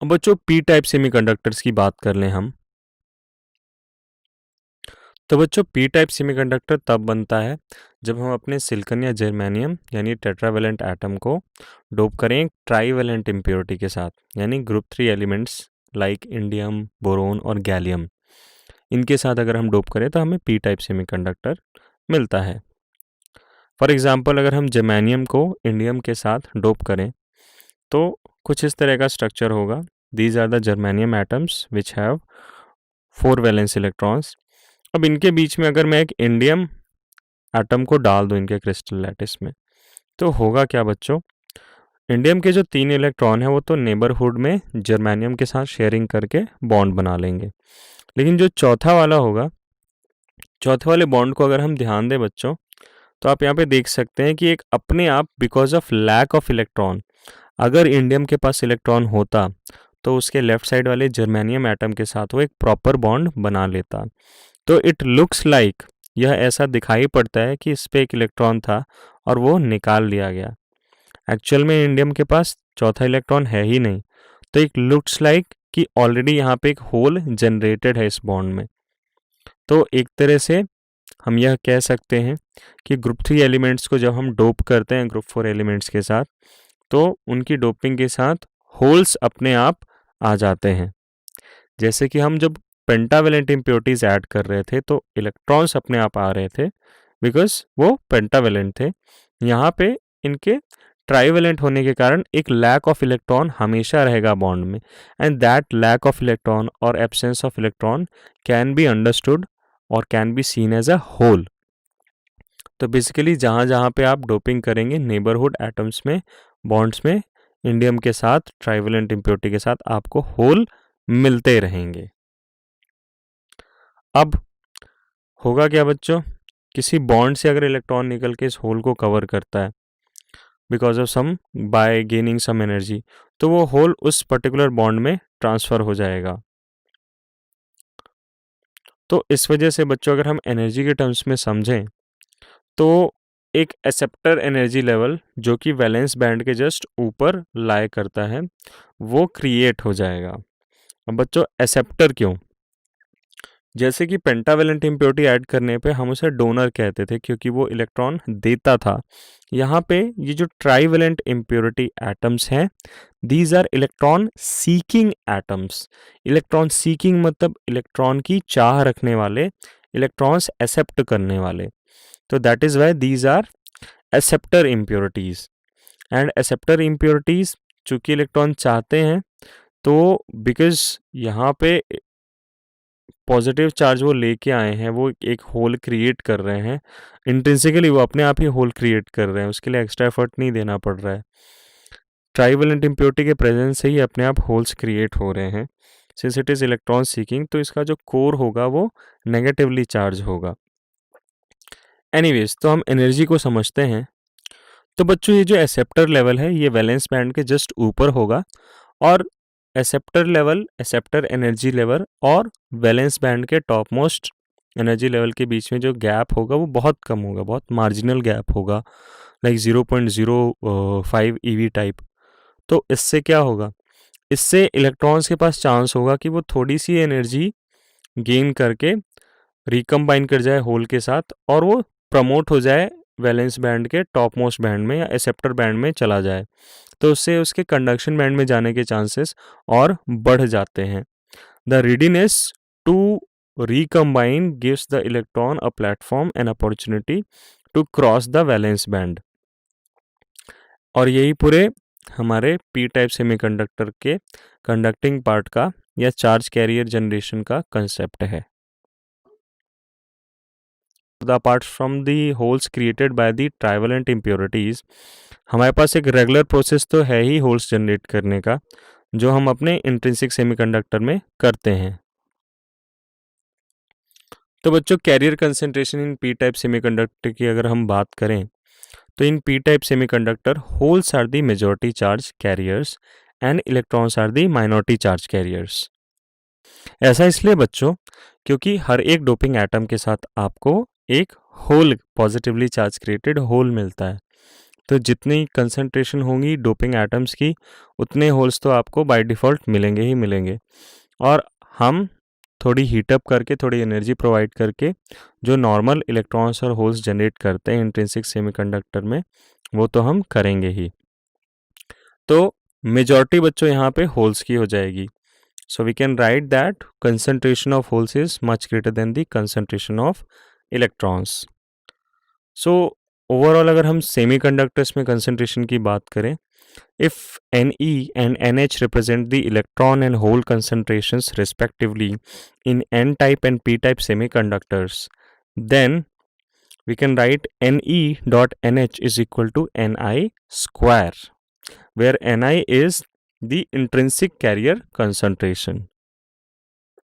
अब बच्चों P type semiconductors की बात कर लें हम। तो बच्चों पी टाइप सेमीकंडक्टर तब बनता है जब हम अपने सिलिकॉन या जर्मेनियम यानी टेट्रावेलेंट एटम को डोप करें एक ट्राईवेलेंट इम्प्योरिटी के साथ, यानी group 3 elements like indium, boron और गैलियम, इनके साथ अगर हम डोप करें तो हमें पी टाइप सेमीकंडक्टर मिलता है। फॉर एग्जांपल अगर हम जर्मेनियम को इंडियम के साथ डोप करें तो कुछ इस तरह का स्ट्रक्चर होगा। These are the germanium atoms which have 4 valence electrons. अब इनके बीच में अगर मैं एक इंडियम एटम को डाल दूं इनके क्रिस्टल लैटिस में, तो होगा क्या बच्चों, इंडियम के जो 3 इलेक्ट्रॉन है वो तो नेबरहुड में जर्मेनियम के साथ शेयरिंग करके बॉन्ड बना लेंगे, लेकिन जो चौथा वाला होगा, चौथे वाले बॉन्ड को अगर हम ध्यान दें बच्चों, तो आप यहाँ पे देख सकते हैं कि एक अपने आप because of lack of electron, अगर इंडियम के पास इलेक्ट्रॉन होता तो उसके लेफ्ट साइड वाले जर्मेनियम एटम के साथ वो एक प्रॉपर बॉन्ड बना लेता। तो इट लुक्स लाइक, यह ऐसा दिखाई पड़ता है कि इस पे एक इलेक्ट्रॉन था और वो निकाल लिया गया। एक्चुअल में इंडियम के पास चौथा इलेक्ट्रॉन है ही नहीं, तो एक लुक्स लाइक कि ऑलरेडी यहाँ पे एक होल जनरेटेड है इस बॉन्ड में। तो एक तरह से हम यह कह सकते हैं कि ग्रुप 3 एलिमेंट्स को जब हम डोप करते हैं ग्रुप 4 एलिमेंट्स के साथ, तो उनकी डोपिंग के साथ होल्स अपने आप आ जाते हैं। जैसे कि हम जब पेंटावेलेंट इम्प्योरिटीज ऐड कर रहे थे तो इलेक्ट्रॉन्स अपने आप आ रहे थे बिकॉज वो पेंटावेलेंट थे। यहाँ पे इनके ट्राईवेलेंट होने के कारण एक लैक ऑफ इलेक्ट्रॉन हमेशा रहेगा बॉन्ड में, and that lack of electron और absence of electron can be understood और can be seen as a whole. तो बेसिकली जहाँ जहाँ पे आप डोपिंग करेंगे नेबरहुड एटम्स में, बॉन्ड्स में, इंडियम के साथ ट्राईवेलेंट इम्प्योरिटी के साथ आपको होल मिलते रहेंगे। अब होगा क्या बच्चों, किसी बॉन्ड से अगर इलेक्ट्रॉन निकल के इस होल को कवर करता है because of some by gaining some energy, तो वो होल उस पर्टिकुलर बॉन्ड में ट्रांसफर हो जाएगा। तो इस वजह से बच्चों अगर हम एनर्जी के टर्म्स में समझें तो एक एक्सेप्टर एनर्जी लेवल जो कि वैलेंस बैंड के जस्ट ऊपर लाए करता है वो क्रिएट हो जाएगा। अब बच्चों एक्सेप्टर क्यों, जैसे कि पेंटावेलेंट इम्प्योरिटी ऐड करने पे हम उसे डोनर कहते थे क्योंकि वो इलेक्ट्रॉन देता था। यहाँ पे ये जो ट्राईवेलेंट इम्प्योरिटी एटम्स हैं, these are electron seeking atoms. Electron seeking मतलब इलेक्ट्रॉन की चाह रखने वाले, इलेक्ट्रॉन्स एक्सेप्ट करने वाले। तो that is why these are acceptor impurities. And acceptor impurities चूंकि इलेक्ट्रॉन चाहते हैं, तो बिकॉज यहाँ पे पॉजिटिव चार्ज वो लेके आए हैं, वो एक होल क्रिएट कर रहे हैं, इंट्रिंसिकली वो अपने आप ही होल क्रिएट कर रहे हैं, उसके लिए एक्स्ट्रा एफर्ट नहीं देना पड़ रहा है। ट्राईवेलेंट इम्प्योरिटी के प्रेजेंस से ही अपने आप होल्स क्रिएट हो रहे हैं। Since it is electron seeking, तो इसका जो कोर होगा वो नेगेटिवली चार्ज होगा। एनीवेज, तो हम एनर्जी को समझते हैं। तो बच्चों ये जो एक्सेप्टर लेवल है ये वैलेंस बैंड के जस्ट ऊपर होगा, और acceptor level, acceptor energy level और वैलेंस बैंड के टॉप मोस्ट एनर्जी लेवल के बीच में जो गैप होगा वो बहुत कम होगा, बहुत मार्जिनल गैप होगा, लाइक 0.05 ईवी टाइप। तो इससे क्या होगा, इससे इलेक्ट्रॉन्स के पास चांस होगा कि वो थोड़ी सी एनर्जी गेन करके रिकम्बाइन कर जाए होल के साथ और वो प्रमोट हो जाए वैलेंस बैंड के टॉप मोस्ट बैंड में या एक्सेप्टर बैंड में चला जाए। तो उससे उसके कंडक्शन बैंड में जाने के चांसेस और बढ़ जाते हैं। The readiness to recombine gives the electron a platform and opportunity to cross the valence band। और यही पूरे हमारे पी टाइप सेमीकंडक्टर के कंडक्टिंग पार्ट का या चार्ज कैरियर जनरेशन का कंसेप्ट है। Apart from the holes created by the trivalent impurities, हमारे पास एक रेगुलर प्रोसेस तो है ही होल्स जनरेट करने का, जो हम अपने इंट्रिंसिक सेमीकंडक्टर में करते हैं। तो बच्चों carrier concentration in P type semiconductor की अगर हम बात करें तो in P type semiconductor holes are the majority charge carriers and electrons are the minority charge carriers. ऐसा इसलिए बच्चों क्योंकि हर एक डोपिंग एटम के साथ आपको एक hole, positively charge created hole मिलता है। तो जितनी कंसंट्रेशन होंगी डोपिंग एटम्स की, उतने होल्स तो आपको बाय डिफ़ॉल्ट मिलेंगे ही मिलेंगे। और हम थोड़ी हीट अप करके, थोड़ी एनर्जी प्रोवाइड करके जो नॉर्मल इलेक्ट्रॉन्स और होल्स जनरेट करते हैं इंट्रिंसिक सेमीकंडक्टर में, वो तो हम करेंगे ही। तो मेजॉरिटी बच्चों यहाँ पे होल्स की हो जाएगी। So we can write that concentration of holes is much greater than the concentration of electrons. So overall अगर हम सेमीकंडक्टर्स में कंसंट्रेशन की बात करें, if Ne and Nh represent the electron and hole concentrations respectively in n-type and p-type semiconductors, then we can write Ne dot Nh is equal to Ni square, where Ni is the intrinsic carrier concentration.